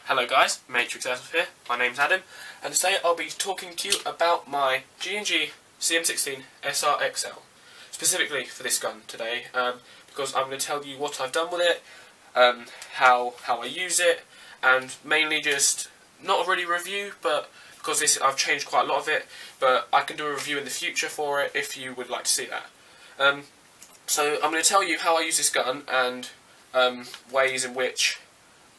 Hello guys, Matrix Airsoft here, my name's Adam, and today I'll be talking to you about my G&G CM16 srxl, specifically for this gun today, because I'm going to tell you what I've done with it, how I use it, and mainly just, not a really review, but because I've changed quite a lot of it, but I can do a review in the future for it if you would like to see that. So I'm going to tell you how I use this gun and ways in which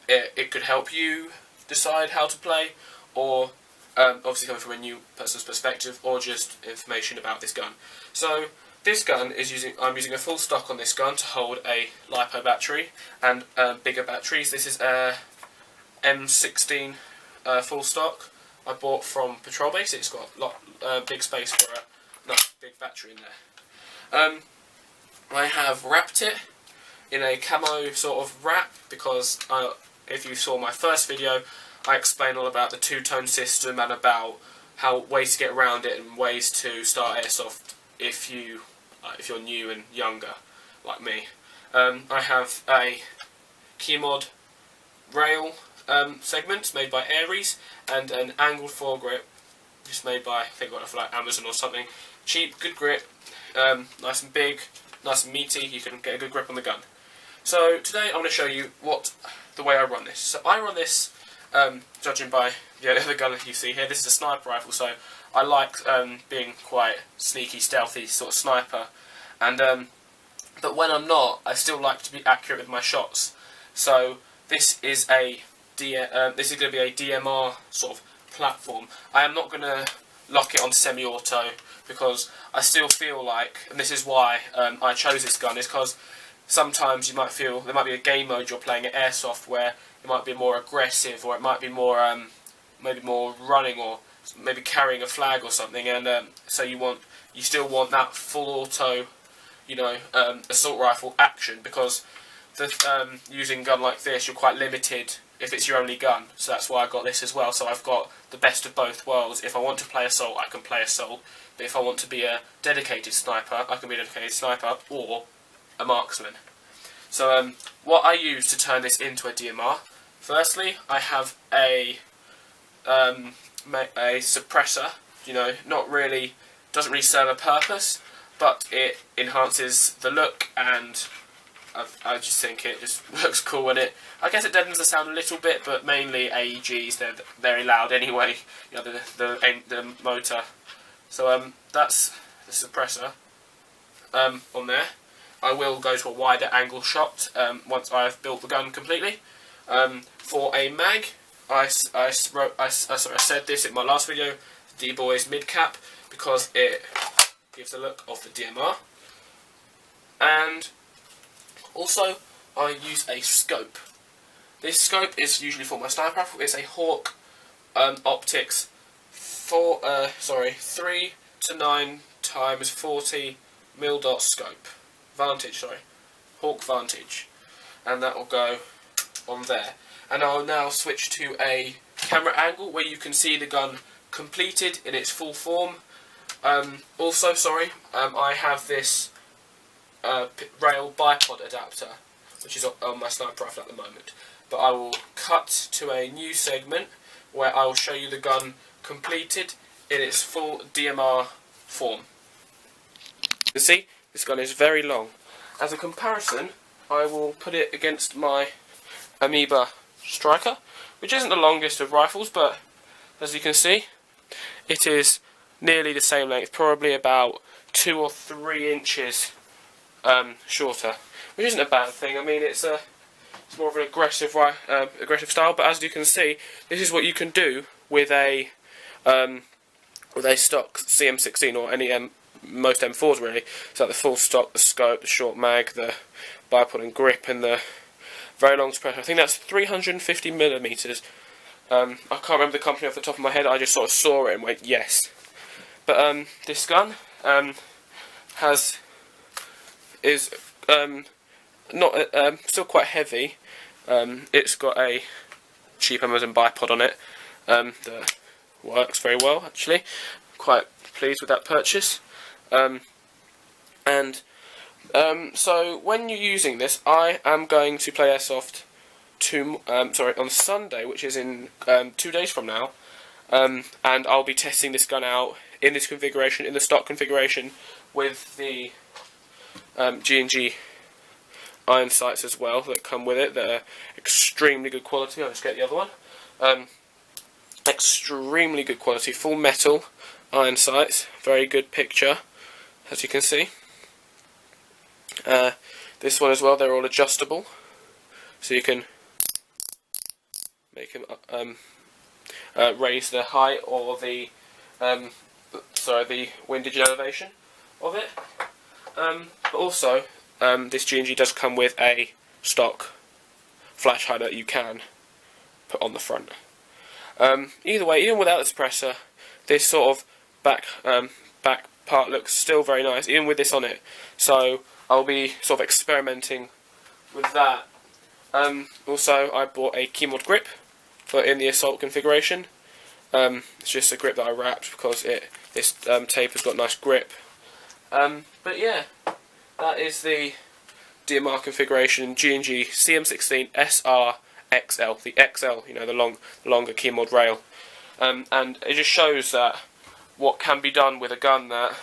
it could help you decide how to play, or obviously coming from a new person's perspective, or just information about this gun. So this gun I'm using a full stock on this gun to hold a LiPo battery and bigger batteries. This is a M16 full stock I bought from Patrol Base. It's got a big space for a nice big battery in there. I have wrapped it in a camo sort of wrap because if you saw my first video, I explained all about the two-tone system and about ways to get around it and ways to start airsoft if you're new and younger like me. I have a Keymod rail segment made by Aries and an angled foregrip just made by, I think I got it for like Amazon or something. Cheap, good grip, nice and big, nice and meaty. You can get a good grip on the gun. So today I'm going to show you the way I run this. So I run this, judging by the other gun that you see here, this is a sniper rifle, so I like being quite sneaky, stealthy sort of sniper. And but when I'm not, I still like to be accurate with my shots. So this is going to be a DMR sort of platform. I am not going to lock it onto semi-auto because I still feel like, and this is why I chose this gun, is because sometimes you might feel there might be a game mode you're playing at Airsoft where it might be more aggressive, or it might be more maybe more running, or maybe carrying a flag or something, and so you still want that full auto, assault rifle action, because using a gun like this you're quite limited if it's your only gun. So that's why I got this as well. So I've got the best of both worlds. If I want to play assault, I can play assault, but if I want to be a dedicated sniper, I can be a dedicated sniper or a marksman. So what I use to turn this into a DMR, firstly I have a suppressor, doesn't really serve a purpose, but it enhances the look, and I just think it just looks cool, and I guess it deadens the sound a little bit, but mainly AEGs, they're very loud anyway, the motor. So that's the suppressor on there. I will go to a wider angle shot once I've built the gun completely. For a mag, I said this in my last video, D-Boys mid-cap, because it gives the look of the DMR. And also, I use a scope. This scope is usually for my sniper rifle. It's a Hawk Optics 3 to 9 times 40 mil dot scope. Hawk Vantage, and that will go on there. And I'll now switch to a camera angle where you can see the gun completed in its full form. I have this rail bipod adapter, which is on my sniper rifle at the moment. But I will cut to a new segment where I will show you the gun completed in its full DMR form. You can see this gun is very long. As a comparison, I will put it against my Amoeba Striker, which isn't the longest of rifles, but as you can see, it is nearly the same length, probably about 2 or 3 inches shorter, which isn't a bad thing. I mean, it's more of an aggressive style, but as you can see, this is what you can do with a stock CM16 or any most M4s really. So the full stock, the scope, the short mag, the bipod and grip, and the very long suppressor. I think that's 350 millimeters. I can't remember the company off the top of my head. I just sort of saw it and went yes. But this gun is still quite heavy. It's got a cheap Amazon bipod on it that works very well actually. Quite pleased with that purchase. So when you're using this, I am going to play Airsoft on Sunday, which is in 2 days from now, and I'll be testing this gun out in this configuration, in the stock configuration, with the G&G iron sights as well that come with it, that are extremely good quality. I'll just get the other one. Extremely good quality, full metal iron sights, very good picture, as you can see. This one as well, they're all adjustable, so you can make them raise the height or the windage and elevation of it. But also, this G&G does come with a stock flash hider that you can put on the front. Either way, even without the suppressor, this sort of back part looks still very nice, even with this on it. So I'll be sort of experimenting with that. Also, I bought a keyboard grip for in the assault configuration. It's just a grip that I wrapped because this tape has got nice grip. But yeah, that is the DMR configuration G&G CM16 srxl, the XL, you know, the longer keyboard rail. And it just shows that what can be done with a gun that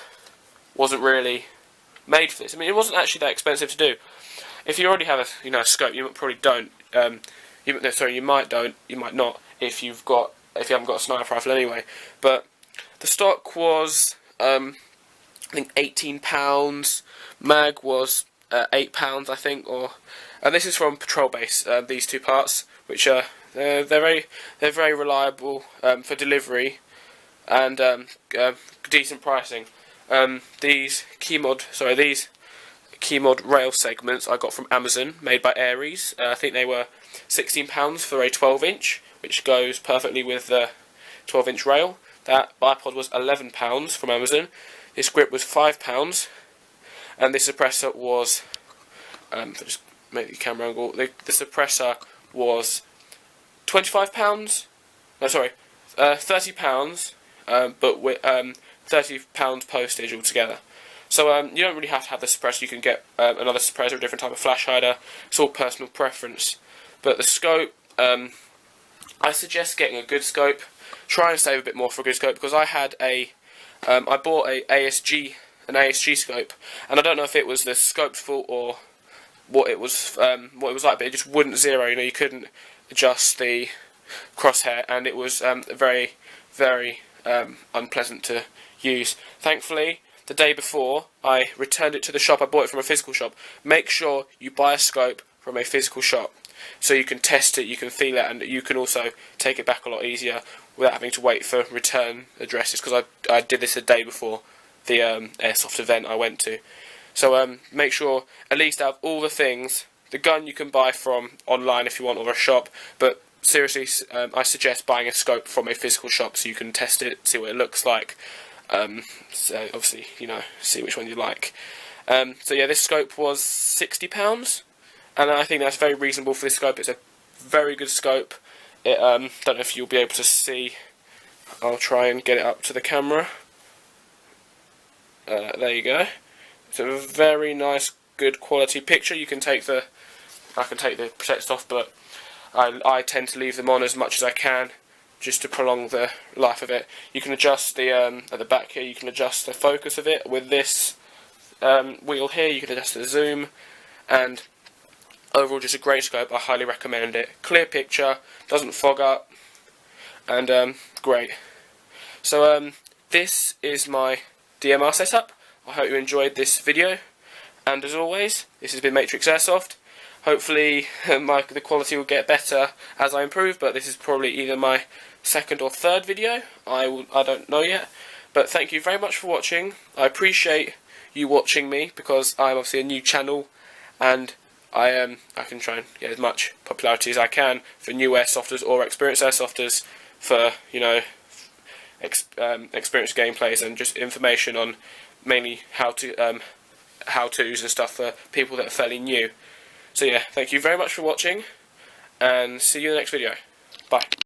wasn't really made for this. I mean, it wasn't actually that expensive to do. If you already have a scope, you probably don't. You might not if you haven't got a sniper rifle anyway. But the stock was I think £18. Mag was £8, I think. And this is from Patrol Base. These two parts, which are they're very reliable for delivery and decent pricing. These keyboard rail segments I got from Amazon, made by Aries. I think they were £16 for a 12-inch, which goes perfectly with the 12-inch rail. That bipod was £11 from Amazon. This grip was £5, and this suppressor was, if I just make the camera angle, the suppressor was £25. No, sorry, £30, but with £30 postage altogether. So you don't really have to have the suppressor. You can get another suppressor, a different type of flash hider. It's all personal preference. But the scope, I suggest getting a good scope. Try and save a bit more for a good scope, because I had I bought an ASG scope, and I don't know if it was the scope's fault or what it was like, but it just wouldn't zero. You know, you couldn't adjust the crosshair, and it was very, very unpleasant to use. Thankfully, the day before, I returned it to the shop. I bought it from a physical shop. Make sure you buy a scope from a physical shop, so you can test it, you can feel it, and you can also take it back a lot easier without having to wait for return addresses, because I did this the day before the Airsoft event I went to. So make sure, at least out of all the things, the gun you can buy from online if you want, or a shop, but seriously, I suggest buying a scope from a physical shop so you can test it, see what it looks like. So obviously, you know, see which one you like. So yeah, this scope was £60, and I think that's very reasonable for this scope. It's a very good scope. It, don't know if you'll be able to see. I'll try and get it up to the camera. There you go. It's a very nice, good quality picture. You can take I can take the protectors off, but I tend to leave them on as much as I can, just to prolong the life of it. You can adjust the at the back here. You can adjust the focus of it with this wheel here. You can adjust the zoom, and overall, just a great scope. I highly recommend it. Clear picture, doesn't fog up, and great. So this is my DMR setup. I hope you enjoyed this video, and as always, this has been Matrix Airsoft. Hopefully the quality will get better as I improve, but this is probably either my second or third video. I don't know yet. But thank you very much for watching. I appreciate you watching me, because I'm obviously a new channel, and I can try and get as much popularity as I can for new airsofters or experienced airsofters, for, you know, experienced gameplays and just information on mainly how-tos and stuff for people that are fairly new. So yeah, thank you very much for watching, and see you in the next video. Bye.